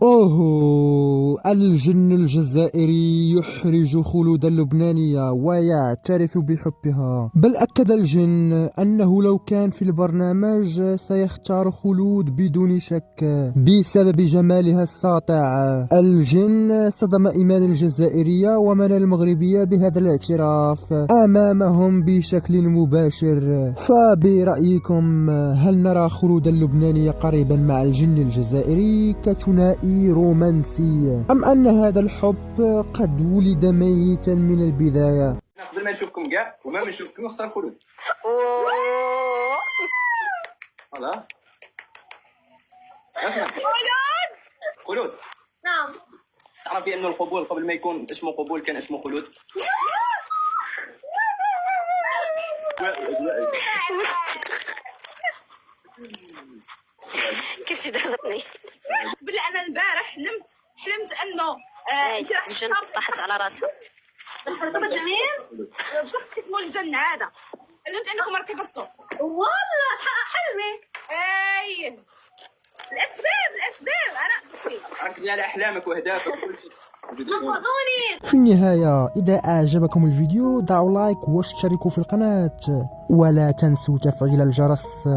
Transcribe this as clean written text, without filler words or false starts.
أوه، الجن الجزائري يحرج خلود اللبنانية ويعترف بحبها، بل أكد الجن أنه لو كان في البرنامج سيختار خلود بدون شك بسبب جمالها الساطع. الجن صدم إيمان الجزائرية ومن المغربية بهذا الاعتراف أمامهم بشكل مباشر. فبرأيكم هل نرى خلود اللبنانية قريبا مع الجن الجزائري كثنائي رومانسي، أم أن هذا الحب قد ولد ميتا من البداية؟ قبل ما نشوفكم كاع وما نشوفكم نختار خلود. فوالا خلود. نعم. تعرفي انه القبول قبل ما يكون اسمه قبول كان اسمه خلود. كلشي ضغطني. بلا انا البارح حلمت انه انت راح الجن طاحت على راسها. ارتبط بمين؟ بشخص اسمه الجن هذا. حلمت انكم ارتبطتوا. والله تحقق حلمي. اي الاسباب انا ركزي على احلامك واهدافك وكل شيء. نقصوني. في النهاية، إذا أعجبكم الفيديو دعوا لايك واشتركوا في القناة ولا تنسوا تفعيل الجرس.